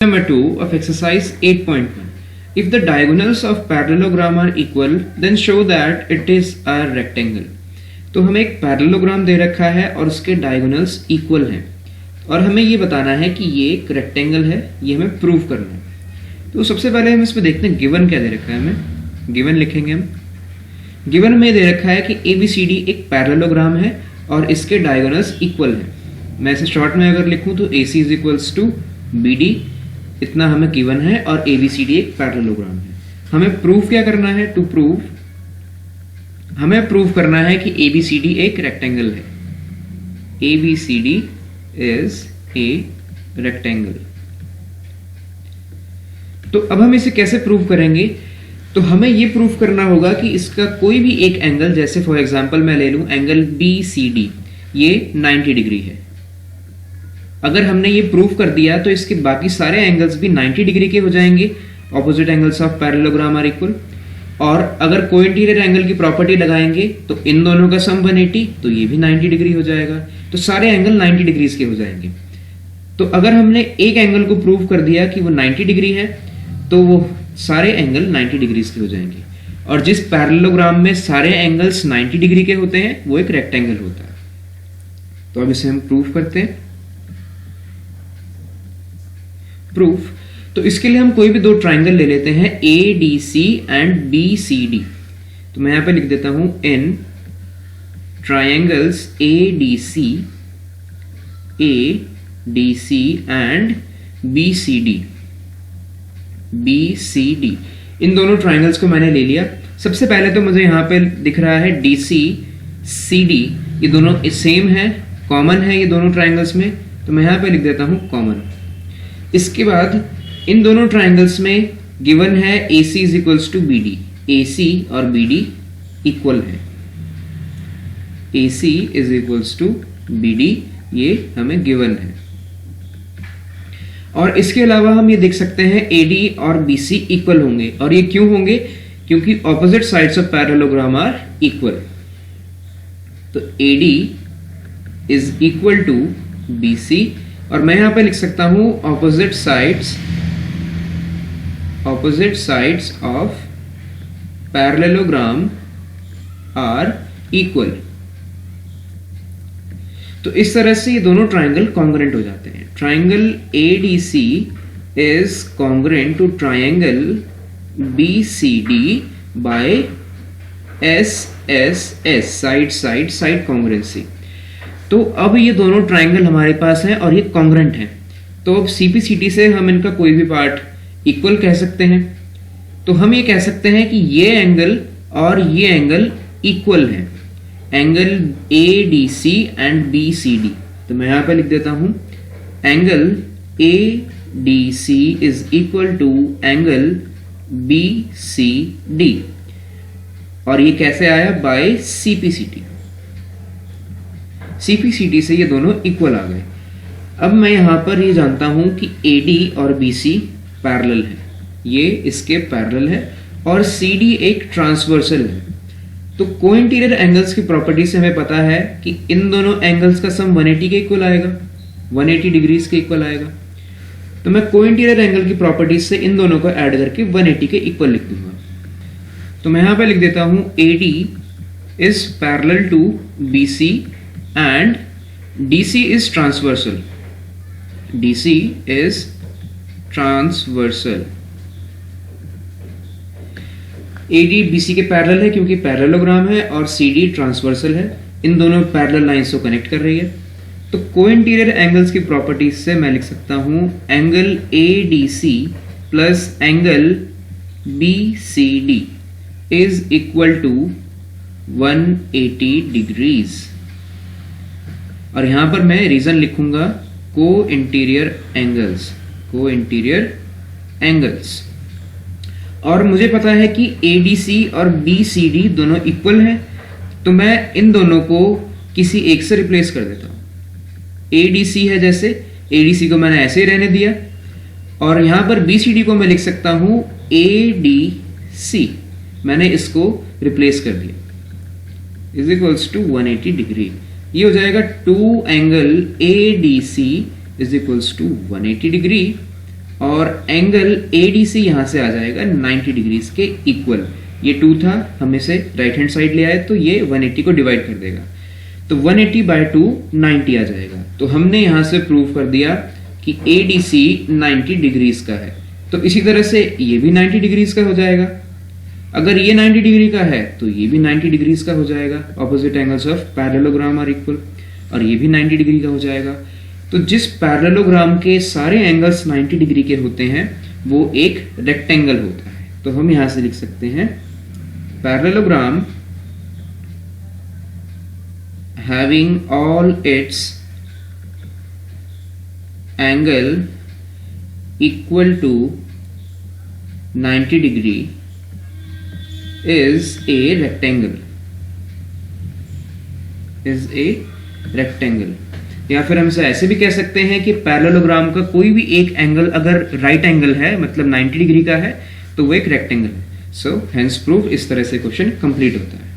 Number 2 of exercise 8.1. If the diagonals of parallelogram are equal, then show that it is a rectangle. तो हमें एक parallelogram दे रखा है और उसके डायगोनल्स इक्वल हैं और हमें ये बताना है कि ये एक रेक्टेंगल है, ये हमें प्रूव करना है। तो सबसे पहले हम इसमें देखते हैं गिवन क्या दे रखा है। हमें गिवन लिखेंगे। हम गिवन में दे रखा है कि ABCD एक पैरेललोग्राम है और इसके डायगोनल्स इक्वल हैं। मैं इसे शॉर्ट में अगर लिखूं तो AC is equals to BD, इतना हमें गिवन है और ABCD एक पैरेललोग्राम है। हमें प्रूफ क्या करना है? टू प्रूव हमें प्रूव करना है कि ABCD एक रेक्टेंगल है। ABCD is a rectangle. तो अब हम इसे कैसे प्रूव करेंगे? तो हमें यह प्रूव करना होगा कि इसका कोई भी एक एंगल, जैसे फॉर एग्जांपल मैं ले लूं एंगल BCD, ये 90 डिग्री है। अगर हमने ये प्रूव कर दिया तो इसके बाकी सारे एंगल्स भी 90 डिग्री के हो जाएंगे। Opposite angles of parallelogram are equal. और अगर कोइंटीरियर एंगल की प्रॉपर्टी लगाएंगे तो इन दोनों का सम 180, तो ये भी 90 डिग्री हो जाएगा। तो सारे एंगल 90 डिग्रीज के हो जाएंगे। तो अगर हमने एक एंगल को प्रूव कर दिया कि वो 90 डिग्री है तो वो सारे एंगल 90 डिग्रीज के हो जाएंगे। और जिस पैरेललोग्राम में सारे एंगल्स 90 डिग्री के होते हैं वो एक रेक्टेंगल होता है। तो अब इसे हम प्रूव करते हैं। प्रूफ, तो इसके लिए हम कोई भी दो ट्राइंगल ले लेते हैं ADC एंड BCD। तो मैं यहां पे लिख देता हूं इन ट्राइंगल्स ADC एंड BCD। इन दोनों ट्राइंगल्स को मैंने ले लिया। सबसे पहले तो मुझे यहां पे दिख रहा है DC CD, ये दोनों सेम है, कॉमन है ये दोनों ट्राइंगल्स में, तो मैं यहां पे लिख देता हूं कॉमन। इसके बाद इन दोनों ट्राइंगल्स में गिवन है AC is equals to BD। AC और BD इक्वल है। AC is equals to BD, ये हमें गिवन है। और इसके अलावा हम ये देख सकते हैं AD और BC इक्वल होंगे। और ये क्यों होंगे? क्योंकि opposite sides of parallelogram are equal. तो AD is equal to BC और मैं यहां पे लिख सकता हूं opposite sides of parallelogram are equal. तो इस तरह से ये दोनों ट्राइंगल कॉन्ग्रुएंट हो जाते हैं। Triangle ADC is congruent to triangle BCD by SSS, side congruency. तो अब ये दोनों ट्राइंगल हमारे पास हैं और ये कॉन्ग्रुएंट हैं। तो अब CPCT से हम इनका कोई भी पार्ट इक्वल कह सकते हैं। तो हम ये कह सकते हैं कि ये एंगल और ये एंगल इक्वल है, एंगल ADC एंड BCD। तो मैं यहां पे लिख देता हूं angle ADC is equal to angle BCD। और ये कैसे आया? बाय CPCT से ये दोनों इक्वल आ गए। अब मैं यहां पर ये जानता हूं कि AD और BC पैरेलल है, ये इसके पैरेलल है और CD एक ट्रांसवर्सल है। तो कोइंटीरियर एंगल्स की प्रॉपर्टी से हमें पता है कि इन दोनों एंगल्स का सम 180 के इक्वल आएगा, 180 डिग्रीज के इक्वल आएगा। तो मैं कोइंटीरियर एंगल की प्रॉपर्टी से इन दोनों को ऐड करके 180 के इक्वल लिख दूंगा। तो मैं यहां पे लिख देता हूं AD is parallel to BC and DC is transversal। DC is transversal। AD BC के पैरेलल है क्योंकि पैरेललोग्राम है और CD ट्रांसवर्सल है। इन दोनों पैरेलल लाइंस को कनेक्ट कर रही है। तो कोइंटीरियर एंगल्स की प्रॉपर्टीज से मैं लिख सकता हूं angle ADC plus angle BCD is equal to 180 degrees. और यहां पर मैं रीजन लिखूंगा को इंटीरियर एंगल्स। और मुझे पता है कि ADC और BCD दोनों इक्वल हैं, तो मैं इन दोनों को किसी एक से रिप्लेस कर देता हूं। ADC है, जैसे ADC को मैंने ऐसे ही रहने दिया और यहां पर BCD को मैं लिख सकता हूं ADC, मैंने इसको रिप्लेस कर दिया, इज इक्वल्स टू 180 डिग्री। ये हो जाएगा 2 angle ADC is equals to 180 degree और एंगल ADC यहां से आ जाएगा 90 डिग्रीज के इक्वल। ये 2 था, हम इसे राइट हैंड साइड ले आए तो ये 180 को डिवाइड कर देगा, तो 180 बाय 2 90 आ जाएगा। तो हमने यहां से प्रूव कर दिया कि ADC 90 डिग्रीज का है। तो इसी तरह से ये भी 90 डिग्रीज का हो जाएगा। अगर ये 90 डिग्री का है तो ये भी 90 डिग्रीज का हो जाएगा। Opposite angles of parallelogram are equal, और ये भी 90 डिग्री का हो जाएगा। तो जिस पैरेललोग्राम के सारे एंगल्स 90 डिग्री के होते हैं वो एक रेक्टेंगल होता है। तो हम यहां से लिख सकते हैं parallelogram having all its angle equal to 90 degree is a rectangle, या फिर हम इसे ऐसे भी कह सकते हैं कि पैरेललोग्राम का कोई भी एक एंगल अगर राइट एंगल है, मतलब 90 डिग्री का है, तो वो एक रेक्टेंगल है। सो हेंस प्रूफ, इस तरह से क्वेश्चन कंप्लीट होता है।